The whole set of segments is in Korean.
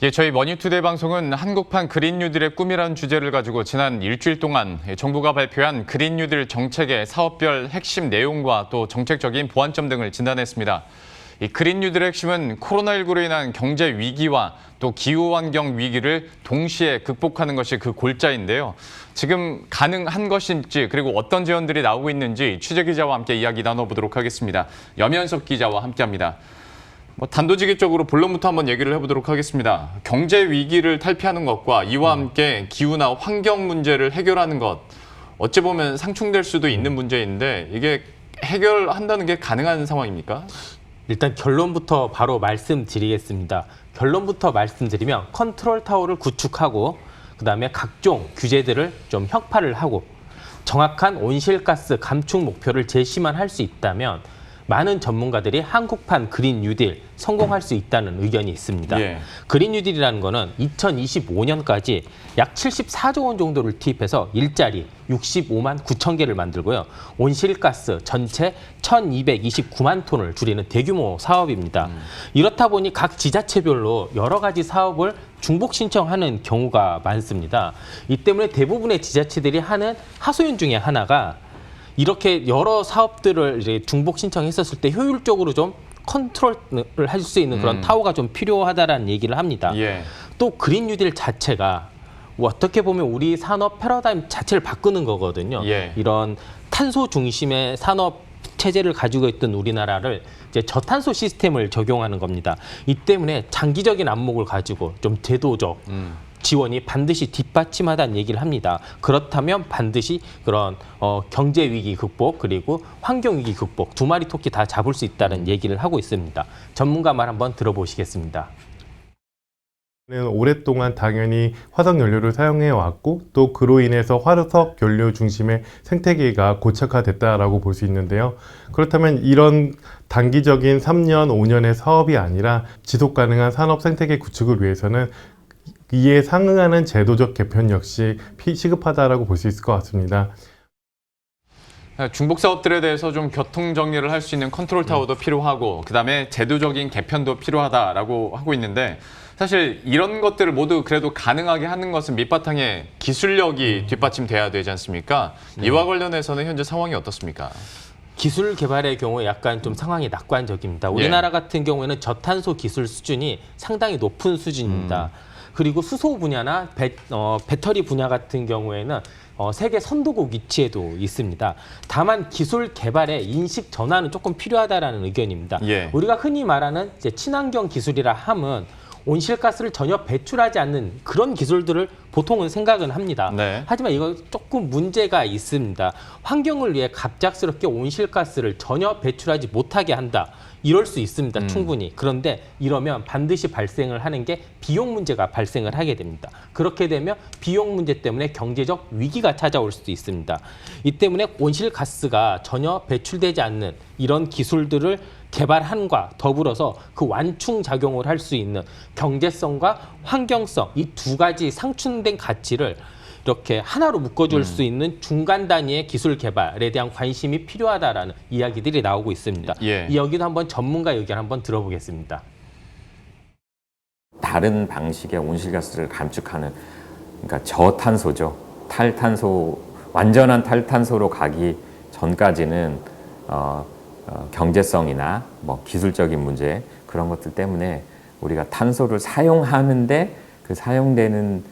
예, 저희 머니투데이 방송은 한국판 그린 뉴딜의 꿈이라는 주제를 가지고 지난 일주일 동안 정부가 발표한 그린 뉴딜 정책의 사업별 핵심 내용과 또 정책적인 보완점 등을 진단했습니다. 이 그린 뉴딜의 핵심은 코로나19로 인한 경제 위기와 또 기후환경 위기를 동시에 극복하는 것이 그 골자인데요. 지금 가능한 것인지 그리고 어떤 제언들이 나오고 있는지 취재기자와 함께 이야기 나눠보도록 하겠습니다. 염현석 기자와 함께합니다. 단도직입적으로 본론부터 한번 얘기를 해보도록 하겠습니다. 경제 위기를 탈피하는 것과 이와 함께 기후나 환경 문제를 해결하는 것, 어찌 보면 상충될 수도 있는 문제인데 이게 해결한다는 게 가능한 상황입니까? 일단 결론부터 바로 말씀드리겠습니다. 결론부터 말씀드리면 컨트롤 타워를 구축하고 그다음에 각종 규제들을 좀 혁파를 하고 정확한 온실가스 감축 목표를 제시만 할 수 있다면 많은 전문가들이 한국판 그린 뉴딜 성공할 수 있다는 의견이 있습니다. 예. 그린 뉴딜이라는 거는 2025년까지 약 74조 원 정도를 투입해서 일자리 65만 9천 개를 만들고요. 온실가스 전체 1,229만 톤을 줄이는 대규모 사업입니다. 이렇다 보니 각 지자체별로 여러 가지 사업을 중복 신청하는 경우가 많습니다. 이 때문에 대부분의 지자체들이 하는 하소연 중에 하나가 이렇게 여러 사업들을 이제 중복 신청했었을 때 효율적으로 좀 컨트롤을 할 수 있는 그런 타워가 좀 필요하다라는 얘기를 합니다. 예. 또 그린 뉴딜 자체가 어떻게 보면 우리 산업 패러다임 자체를 바꾸는 거거든요. 예. 이런 탄소 중심의 산업 체제를 가지고 있던 우리나라를 이제 저탄소 시스템을 적용하는 겁니다. 이 때문에 장기적인 안목을 가지고 좀 제도적 지원이 반드시 뒷받침하다는 얘기를 합니다. 그렇다면 반드시 그런 경제 위기 극복 그리고 환경 위기 극복 두 마리 토끼 다 잡을 수 있다는 얘기를 하고 있습니다. 전문가 말 한번 들어보시겠습니다. 오랫동안 당연히 화석 연료를 사용해 왔고 또 그로 인해서 화석 연료 중심의 생태계가 고착화됐다라고 볼 수 있는데요. 그렇다면 이런 단기적인 3년, 5년의 사업이 아니라 지속 가능한 산업 생태계 구축을 위해서는 이에 상응하는 제도적 개편 역시 시급하다라고 볼 수 있을 것 같습니다. 중복 사업들에 대해서 좀 교통 정리를 할 수 있는 컨트롤 타워도 필요하고 그다음에 제도적인 개편도 필요하다라고 하고 있는데 사실 이런 것들을 모두 그래도 가능하게 하는 것은 밑바탕에 기술력이 뒷받침돼야 되지 않습니까? 네. 이와 관련해서는 현재 상황이 어떻습니까? 기술 개발의 경우에 약간 좀 상황이 낙관적입니다. 우리나라 같은 경우에는 저탄소 기술 수준이 상당히 높은 수준입니다. 그리고 수소 분야나 배터리 분야 같은 경우에는 세계 선도국 위치에도 있습니다. 다만 기술 개발의 인식 전환은 조금 필요하다라는 의견입니다. 예. 우리가 흔히 말하는 이제 친환경 기술이라 함은 온실가스를 전혀 배출하지 않는 그런 기술들을 보통은 생각은 합니다. 네. 하지만 이거 조금 문제가 있습니다. 환경을 위해 갑작스럽게 온실가스를 전혀 배출하지 못하게 한다. 이럴 수 있습니다. 충분히. 그런데 이러면 반드시 발생을 하는 게 비용 문제가 발생을 하게 됩니다. 그렇게 되면 비용 문제 때문에 경제적 위기가 찾아올 수도 있습니다. 이 때문에 온실가스가 전혀 배출되지 않는 이런 기술들을 개발함과 더불어서 그 완충 작용을 할 수 있는 경제성과 환경성 이 두 가지 상충된 가치를 이렇게 하나로 묶어줄 수 있는 중간 단위의 기술 개발에 대한 관심이 필요하다라는 이야기들이 나오고 있습니다. 예. 여기도 한번 전문가 의견 한번 들어보겠습니다. 다른 방식의 온실가스를 감축하는 그러니까 저탄소죠. 탈탄소 완전한 탈탄소로 가기 전까지는 경제성이나 뭐 기술적인 문제 그런 것들 때문에 우리가 탄소를 사용하는데 그 사용되는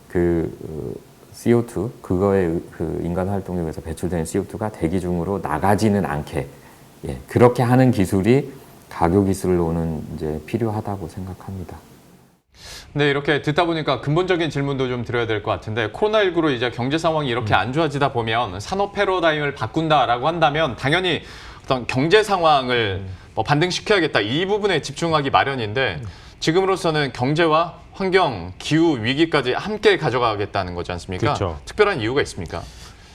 그 CO2 그거의 그 인간 활동에 의해서 배출되는 CO2가 대기 중으로 나가지는 않게 그렇게 하는 기술이 가교 기술로는 이제 필요하다고 생각합니다. 네, 이렇게 듣다 보니까 근본적인 질문도 좀 드려야 될 것 같은데 코로나19로 이제 경제 상황이 이렇게 안 좋아지다 보면 산업 패러다임을 바꾼다라고 한다면 당연히 어떤 경제 상황을 반등시켜야겠다 이 부분에 집중하기 마련인데 지금으로서는 경제와 환경, 기후 위기까지 함께 가져가겠다는 거지 않습니까? 그렇죠. 특별한 이유가 있습니까?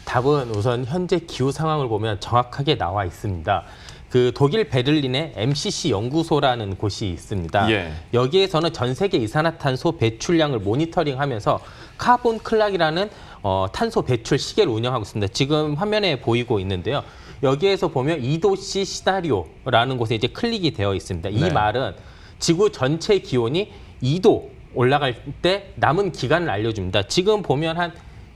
답은 우선 현재 기후 상황을 보면 정확하게 나와 있습니다. 그 독일 베를린에 MCC 연구소라는 곳이 있습니다. 예. 여기에서는 전 세계 이산화탄소 배출량을 모니터링하면서 카본 클락이라는 탄소 배출 시계를 운영하고 있습니다. 지금 화면에 보이고 있는데요. 여기에서 보면 2도씨 시나리오라는 곳에 이제 클릭이 되어 있습니다. 이 네. 말은 지구 전체 기온이 2도 올라갈 때 남은 기간을 알려줍니다. 지금 보면 한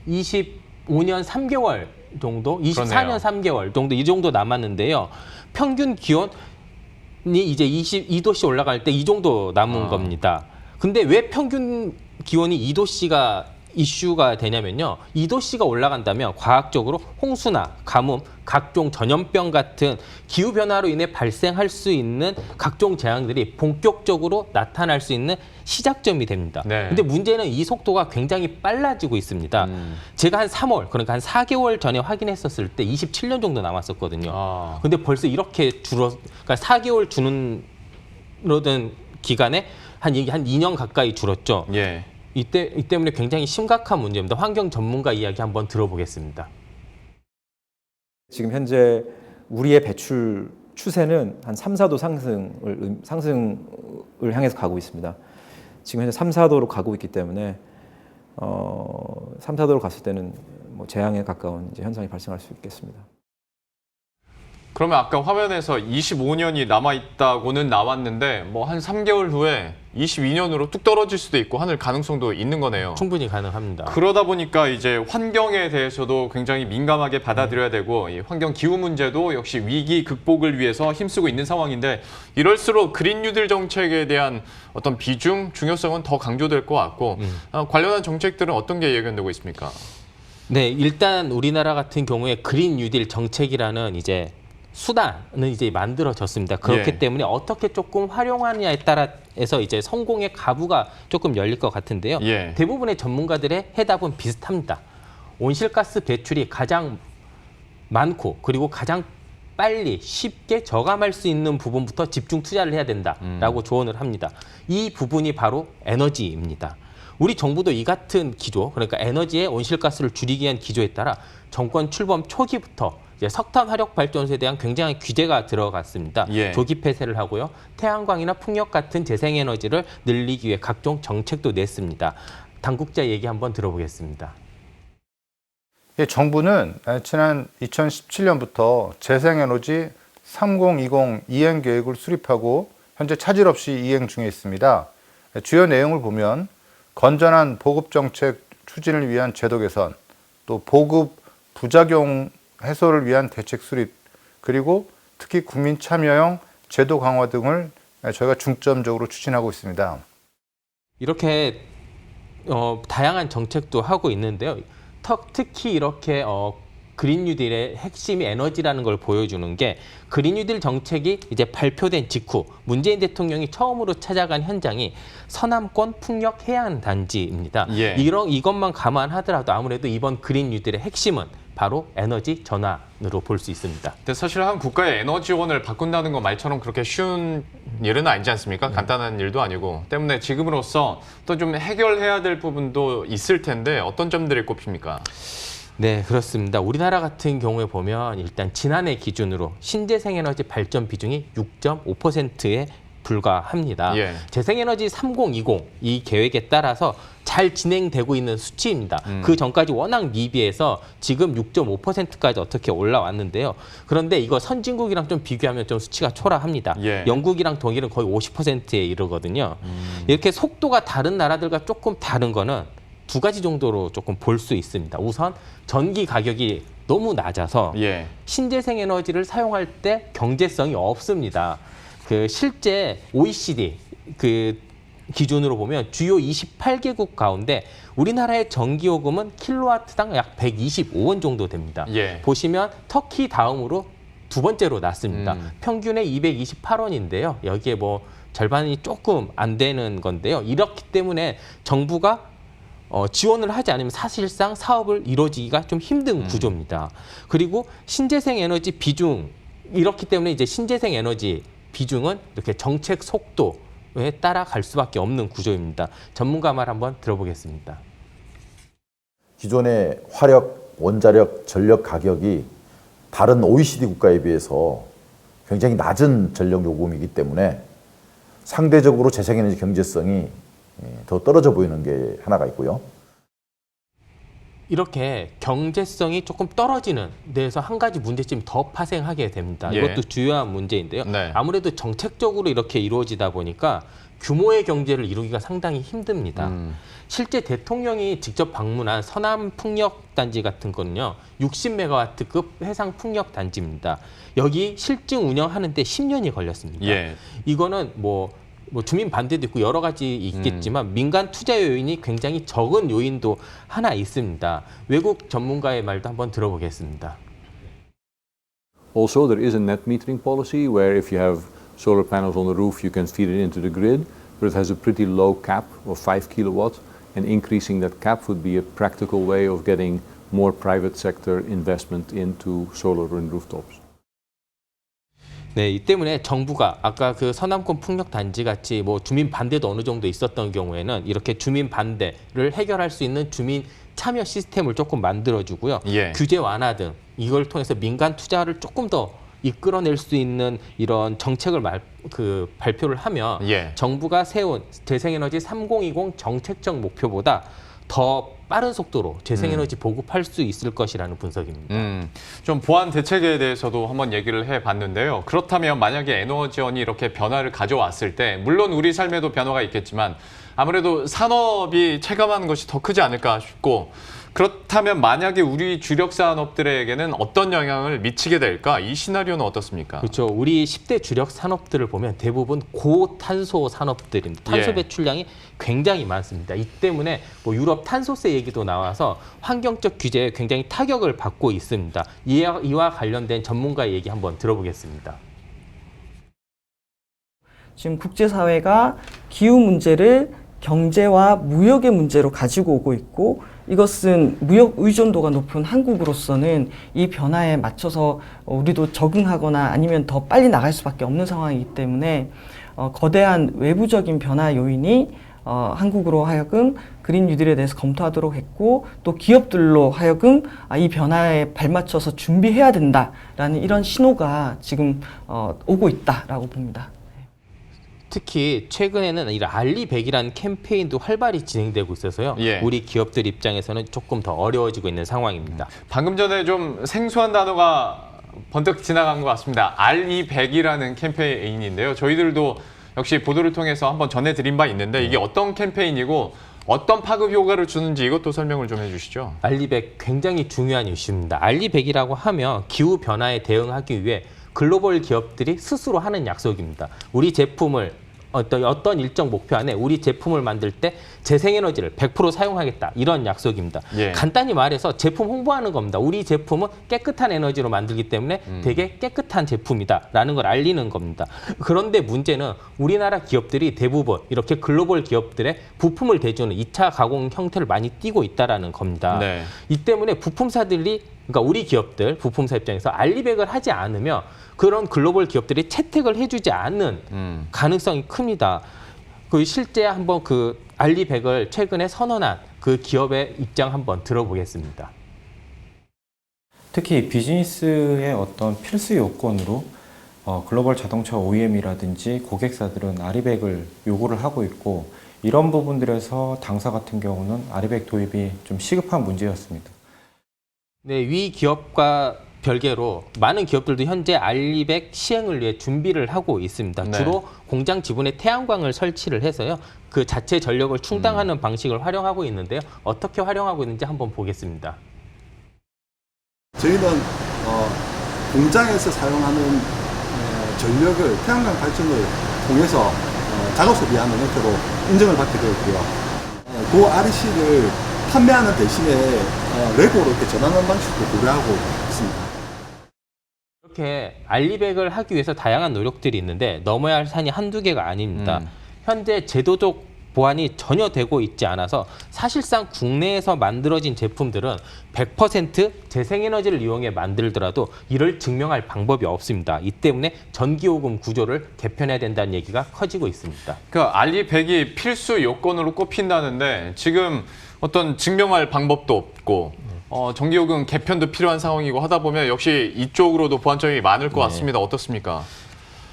25년 3개월 정도, 24년 그러네요. 3개월 정도 이 정도 남았는데요. 평균 기온이 이제 22도씨 올라갈 때 이 정도 남은 겁니다. 근데 왜 평균 기온이 2도씨가 이슈가 되냐면요. 2도씨가 올라간다면 과학적으로 홍수나 가뭄, 각종 전염병 같은 기후변화로 인해 발생할 수 있는 각종 재앙들이 본격적으로 나타날 수 있는 시작점이 됩니다. 네. 근데 문제는 이 속도가 굉장히 빨라지고 있습니다. 제가 한 3월, 그러니까 한 4개월 전에 확인했었을 때 27년 정도 남았었거든요. 아. 근데 벌써 이렇게 그러니까 4개월 줄어든 기간에 한 2년 가까이 줄었죠. 예. 이 때문에 굉장히 심각한 문제입니다. 환경 전문가 이야기 한번 들어보겠습니다. 지금 현재 우리의 배출 추세는 한 3, 4도 상승을 향해서 가고 있습니다. 지금 현재 3, 4도로 가고 있기 때문에 3, 4도로 갔을 때는 뭐 재앙에 가까운 이제 현상이 발생할 수 있겠습니다. 그러면 아까 화면에서 25년이 남아있다고는 나왔는데 뭐 한 3개월 후에 22년으로 뚝 떨어질 수도 있고 하늘 가능성도 있는 거네요. 충분히 가능합니다. 그러다 보니까 이제 환경에 대해서도 굉장히 민감하게 받아들여야 되고 이 환경 기후 문제도 역시 위기 극복을 위해서 힘쓰고 있는 상황인데 이럴수록 그린 뉴딜 정책에 대한 어떤 비중, 중요성은 더 강조될 것 같고 관련한 정책들은 어떤 게 예견되고 있습니까? 네, 일단 우리나라 같은 경우에 그린 뉴딜 정책이라는 이제 수단은 이제 만들어졌습니다. 그렇기 예. 때문에 어떻게 조금 활용하느냐에 따라서 이제 성공의 가부가 조금 열릴 것 같은데요. 예. 대부분의 전문가들의 해답은 비슷합니다. 온실가스 배출이 가장 많고 그리고 가장 빨리 쉽게 저감할 수 있는 부분부터 집중 투자를 해야 된다라고 조언을 합니다. 이 부분이 바로 에너지입니다. 우리 정부도 이 같은 기조, 그러니까 에너지의 온실가스를 줄이기 위한 기조에 따라 정권 출범 초기부터 이제 석탄 화력 발전소에 대한 굉장한 규제가 들어갔습니다. 예. 조기 폐쇄를 하고요. 태양광이나 풍력 같은 재생에너지를 늘리기 위해 각종 정책도 냈습니다. 당국자 얘기 한번 들어보겠습니다. 예, 정부는 지난 2017년부터 재생에너지 3020 이행 계획을 수립하고 현재 차질 없이 이행 중에 있습니다. 주요 내용을 보면 건전한 보급 정책 추진을 위한 제도 개선, 또 보급 부작용 해소를 위한 대책 수립, 그리고 특히 국민 참여형 제도 강화 등을 저희가 중점적으로 추진하고 있습니다. 이렇게 다양한 정책도 하고 있는데요. 특히 이렇게 그린 뉴딜의 핵심이 에너지라는 걸 보여주는 게 그린 뉴딜 정책이 이제 발표된 직후 문재인 대통령이 처음으로 찾아간 현장이 서남권 풍력 해안 단지입니다. 예. 이것만 감안하더라도 아무래도 이번 그린 뉴딜의 핵심은 바로 에너지 전환으로 볼 수 있습니다. 근데 사실 한 국가의 에너지원을 바꾼다는 거 말처럼 그렇게 쉬운 일은 아니지 않습니까? 간단한 일도 아니고. 때문에 지금으로서 또 좀 해결해야 될 부분도 있을 텐데 어떤 점들이 꼽힙니까? 네, 그렇습니다. 우리나라 같은 경우에 보면 일단 지난해 기준으로 신재생에너지 발전 비중이 6.5%에 불과합니다. 예. 재생에너지 3020 이 계획에 따라서 잘 진행되고 있는 수치입니다. 그 전까지 워낙 미비해서 지금 6.5%까지 어떻게 올라왔는데요. 그런데 이거 선진국이랑 좀 비교하면 좀 수치가 초라합니다. 예. 영국이랑 독일은 거의 50%에 이르거든요. 이렇게 속도가 다른 나라들과 조금 다른 거는 두 가지 정도로 조금 볼 수 있습니다. 우선 전기 가격이 너무 낮아서 예. 신재생 에너지를 사용할 때 경제성이 없습니다. 실제 OECD 기준으로 보면 주요 28개국 가운데 우리나라의 전기요금은 킬로와트당 약 125원 정도 됩니다. 예. 보시면 터키 다음으로 두 번째로 낮습니다. 평균에 228원인데요. 여기에 뭐 절반이 조금 안 되는 건데요. 이렇기 때문에 정부가 지원을 하지 않으면 사실상 사업을 이루어지기가 좀 힘든 구조입니다. 그리고 신재생 에너지 비중, 이렇기 때문에 이제 신재생 에너지 비중은 이렇게 정책 속도에 따라갈 수밖에 없는 구조입니다. 전문가 말 한번 들어보겠습니다. 기존의 화력, 원자력, 전력 가격이 다른 OECD 국가에 비해서 굉장히 낮은 전력 요금이기 때문에 상대적으로 재생에너지 경제성이 더 떨어져 보이는 게 하나가 있고요. 이렇게 경제성이 조금 떨어지는 데에서 한 가지 문제점이 더 파생하게 됩니다. 예. 이것도 주요한 문제인데요. 네. 아무래도 정책적으로 이렇게 이루어지다 보니까 규모의 경제를 이루기가 상당히 힘듭니다. 실제 대통령이 직접 방문한 서남 풍력단지 같은 거는요, 60메가와트급 해상 풍력단지입니다. 여기 실증 운영하는데 10년이 걸렸습니다. 예. 이거는 뭐 주민 반대도 있고 여러 가지 있겠지만 민간 투자 요인이 굉장히 적은 요인도 하나 있습니다. 외국 전문가의 말도 한번 들어보겠습니다. Also, there is a net metering policy where if you have solar panels on the roof, you can feed it into the grid, but it has a pretty low cap of 5 kilowatts, and increasing that cap would be a practical way of getting more private sector investment into solar and rooftops. 네, 이 때문에 정부가 아까 그 서남권 풍력 단지 같이 뭐 주민 반대도 어느 정도 있었던 경우에는 이렇게 주민 반대를 해결할 수 있는 주민 참여 시스템을 조금 만들어주고요. 예. 규제 완화 등 이걸 통해서 민간 투자를 조금 더 이끌어낼 수 있는 이런 정책을 발표를 하면 예. 정부가 세운 재생에너지 3020 정책적 목표보다 더 빠른 속도로 재생에너지 보급할 수 있을 것이라는 분석입니다. 좀 보완 대책에 대해서도 한번 얘기를 해봤는데요. 그렇다면 만약에 에너지원이 이렇게 변화를 가져왔을 때 물론 우리 삶에도 변화가 있겠지만 아무래도 산업이 체감하는 것이 더 크지 않을까 싶고 그렇다면 만약에 우리 주력 산업들에게는 어떤 영향을 미치게 될까? 이 시나리오는 어떻습니까? 그렇죠. 우리 10대 주력 산업들을 보면 대부분 고탄소 산업들입니다. 탄소 예. 배출량이 굉장히 많습니다. 이 때문에 뭐 유럽 탄소세 얘기도 나와서 환경적 규제에 굉장히 타격을 받고 있습니다. 이와 관련된 전문가의 얘기 한번 들어보겠습니다. 지금 국제사회가 기후 문제를 경제와 무역의 문제로 가지고 오고 있고 이것은 무역 의존도가 높은 한국으로서는 이 변화에 맞춰서 우리도 적응하거나 아니면 더 빨리 나갈 수밖에 없는 상황이기 때문에 거대한 외부적인 변화 요인이 한국으로 하여금 그린 뉴딜에 대해서 검토하도록 했고 또 기업들로 하여금 이 변화에 발맞춰서 준비해야 된다라는 이런 신호가 지금 오고 있다라고 봅니다. 특히 최근에는 이 알리100이라는 캠페인도 활발히 진행되고 있어서요. 예. 우리 기업들 입장에서는 조금 더 어려워지고 있는 상황입니다. 방금 전에 좀 생소한 단어가 번뜩 지나간 것 같습니다. RE100이라는 캠페인인데요. 저희들도 역시 보도를 통해서 한번 전해드린 바 있는데 이게 어떤 캠페인이고 어떤 파급 효과를 주는지 이것도 설명을 좀 해주시죠. 알리100 굉장히 중요한 이슈입니다. 알리100이라고 하면 기후 변화에 대응하기 위해 글로벌 기업들이 스스로 하는 약속입니다. 우리 제품을 어떤 일정 목표 안에 우리 제품을 만들 때 재생에너지를 100% 사용하겠다. 이런 약속입니다. 예. 간단히 말해서 제품 홍보하는 겁니다. 우리 제품은 깨끗한 에너지로 만들기 때문에 되게 깨끗한 제품이다. 라는 걸 알리는 겁니다. 그런데 문제는 우리나라 기업들이 대부분 이렇게 글로벌 기업들의 부품을 대주는 2차 가공 형태를 많이 띠고 있다는 겁니다. 네. 이 때문에 부품사들이 그러니까 우리 기업들, 부품사 입장에서 알리100을 하지 않으면 그런 글로벌 기업들이 채택을 해주지 않는 가능성이 큽니다. 실제 한번 그 알리100을 최근에 선언한 그 기업의 입장 한번 들어보겠습니다. 특히 비즈니스의 어떤 필수 요건으로 글로벌 자동차 OEM이라든지 고객사들은 알리100을 요구를 하고 있고 이런 부분들에서 당사 같은 경우는 알리100 도입이 좀 시급한 문제였습니다. 네, 위 기업과 별개로 많은 기업들도 현재 알리100 시행을 위해 준비를 하고 있습니다. 네. 주로 공장 지분에 태양광을 설치를 해서요. 그 자체 전력을 충당하는 방식을 활용하고 있는데요. 어떻게 활용하고 있는지 한번 보겠습니다. 저희는 공장에서 사용하는 전력을 태양광 발전을 통해서 작업소 비하는 형태로 인증을 받게 되었고요. 그 REC를 판매하는 대신에 레고로 이렇게 전환하는 방식도 고려하고 있습니다. 이렇게 알리100을 하기 위해서 다양한 노력들이 있는데 넘어야 할 산이 한두 개가 아닙니다. 현재 제도적 보완이 전혀 되고 있지 않아서 사실상 국내에서 만들어진 제품들은 100% 재생에너지를 이용해 만들더라도 이를 증명할 방법이 없습니다. 이 때문에 전기요금 구조를 개편해야 된다는 얘기가 커지고 있습니다. 그 알리100이 필수 요건으로 꼽힌다는데 지금 어떤 증명할 방법도 없고 전기요금 개편도 필요한 상황이고 하다 보면 역시 이쪽으로도 보완점이 많을 것 같습니다. 어떻습니까?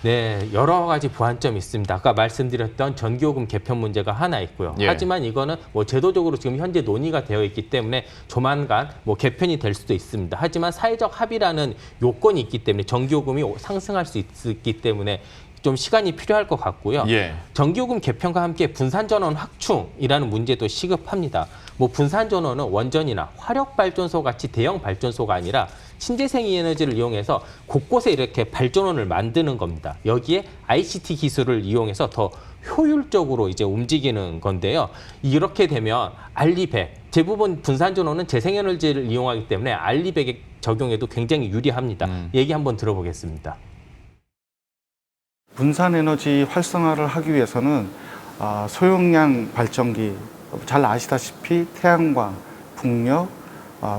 네, 여러 가지 보완점이 있습니다. 아까 말씀드렸던 전기요금 개편 문제가 하나 있고요. 예. 하지만 이거는 뭐 제도적으로 지금 현재 논의가 되어 있기 때문에 조만간 뭐 개편이 될 수도 있습니다. 하지만 사회적 합의라는 요건이 있기 때문에 전기요금이 상승할 수 있기 때문에 좀 시간이 필요할 것 같고요. 예. 전기요금 개편과 함께 분산전원 확충이라는 문제도 시급합니다. 뭐 분산전원은 원전이나 화력발전소 같이 대형 발전소가 아니라 신재생 에너지를 이용해서 곳곳에 이렇게 발전원을 만드는 겁니다. 여기에 ICT 기술을 이용해서 더 효율적으로 이제 움직이는 건데요. 이렇게 되면 알리백, 대부분 분산전원은 재생에너지를 이용하기 때문에 알리백에 적용해도 굉장히 유리합니다. 얘기 한번 들어보겠습니다. 분산에너지 활성화를 하기 위해서는 소용량 발전기, 잘 아시다시피 태양광, 풍력,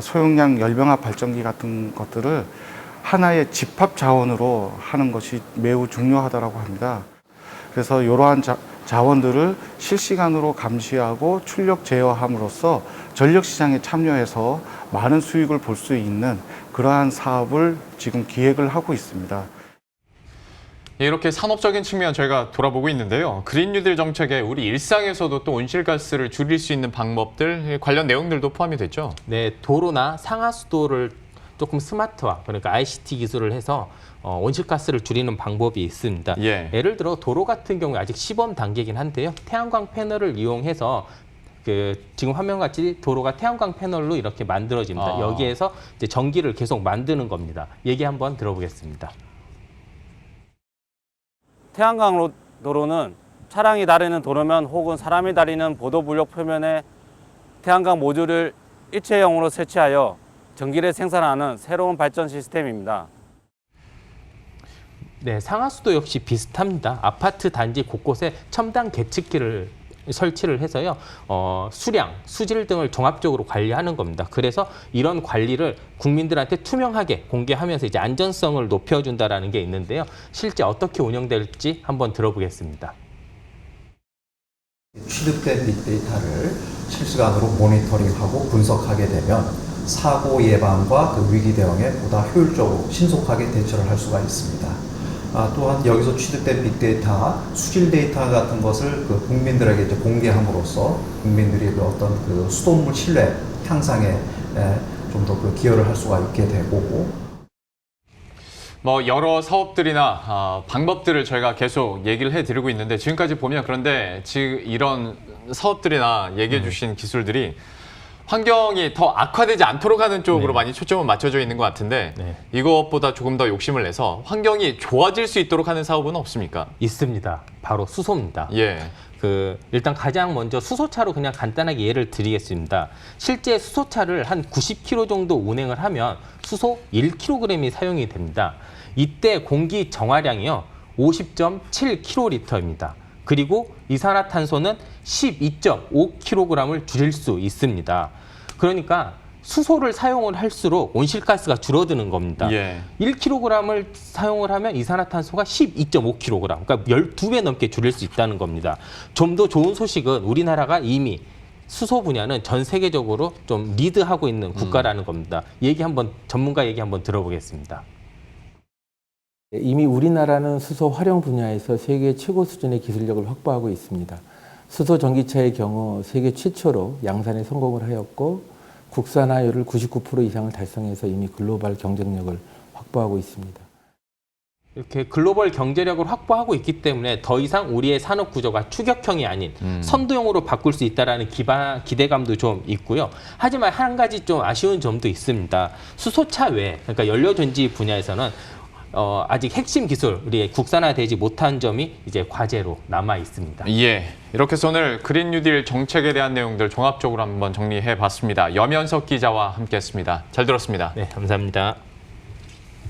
소용량 열병합 발전기 같은 것들을 하나의 집합 자원으로 하는 것이 매우 중요하다고 합니다. 그래서 이러한 자원들을 실시간으로 감시하고 출력 제어함으로써 전력시장에 참여해서 많은 수익을 볼 수 있는 그러한 사업을 지금 기획을 하고 있습니다. 이렇게 산업적인 측면 저희가 돌아보고 있는데요. 그린 뉴딜 정책에 우리 일상에서도 또 온실가스를 줄일 수 있는 방법들, 관련 내용들도 포함이 됐죠. 네, 도로나 상하수도를 조금 스마트화, 그러니까 ICT 기술을 해서 온실가스를 줄이는 방법이 있습니다. 예. 예를 들어 도로 같은 경우에 아직 시범 단계이긴 한데요. 태양광 패널을 이용해서 지금 화면같이 도로가 태양광 패널로 이렇게 만들어집니다. 여기에서 이제 전기를 계속 만드는 겁니다. 얘기 한번 들어보겠습니다. 태양광 도로는 차량이 다니는 도로면 혹은 사람이 다니는 보도블록 표면에 태양광 모듈을 일체형으로 설치하여 전기를 생산하는 새로운 발전 시스템입니다. 네, 상하수도 역시 비슷합니다. 아파트 단지 곳곳에 첨단 계측기를 설치를 해서요, 수량, 수질 등을 종합적으로 관리하는 겁니다. 그래서 이런 관리를 국민들한테 투명하게 공개하면서 이제 안전성을 높여준다라는 게 있는데요. 실제 어떻게 운영될지 한번 들어보겠습니다. 취득된 빅데이터를 실시간으로 모니터링하고 분석하게 되면 사고 예방과 그 위기 대응에 보다 효율적으로 신속하게 대처를 할 수가 있습니다. 또한 여기서 취득된 빅데이터, 수질 데이터 같은 것을 그 국민들에게 이제 공개함으로써 국민들이 그 어떤 그 수돗물 신뢰 향상에 좀 더 그 기여를 할 수가 있게 되고. 뭐 여러 사업들이나 방법들을 저희가 계속 얘기를 해드리고 있는데 지금까지 보면 그런데 지금 이런 사업들이나 얘기해 주신 기술들이 환경이 더 악화되지 않도록 하는 쪽으로 많이 초점은 맞춰져 있는 것 같은데 이것보다 조금 더 욕심을 내서 환경이 좋아질 수 있도록 하는 사업은 없습니까? 있습니다. 바로 수소입니다. 예. 일단 가장 먼저 수소차로 그냥 간단하게 예를 드리겠습니다. 실제 수소차를 한 90km 정도 운행을 하면 수소 1kg이 사용이 됩니다. 이때 공기 정화량이요 50.7kl입니다. 그리고 이산화탄소는 12.5kg을 줄일 수 있습니다. 그러니까 수소를 사용을 할수록 온실가스가 줄어드는 겁니다. 1kg을 사용을 하면 이산화탄소가 12.5kg, 그러니까 12배 넘게 줄일 수 있다는 겁니다. 좀 더 좋은 소식은 우리나라가 이미 수소 분야는 전 세계적으로 좀 리드하고 있는 국가라는 겁니다. 전문가 얘기 한번 들어보겠습니다. 이미 우리나라는 수소 활용 분야에서 세계 최고 수준의 기술력을 확보하고 있습니다. 수소 전기차의 경우 세계 최초로 양산에 성공을 하였고 국산화율을 99% 이상을 달성해서 이미 글로벌 경쟁력을 확보하고 있습니다. 이렇게 글로벌 경제력을 확보하고 있기 때문에 더 이상 우리의 산업 구조가 추격형이 아닌 선도형으로 바꿀 수 있다는 기대감도 좀 있고요. 하지만 한 가지 좀 아쉬운 점도 있습니다. 수소차 외에, 그러니까 연료전지 분야에서는 아직 핵심 기술이 국산화되지 못한 점이 이제 과제로 남아 있습니다. 예, 이렇게 해서 오늘 그린 뉴딜 정책에 대한 내용들 종합적으로 한번 정리해 봤습니다. 염현석 기자와 함께했습니다. 잘 들었습니다. 네, 감사합니다.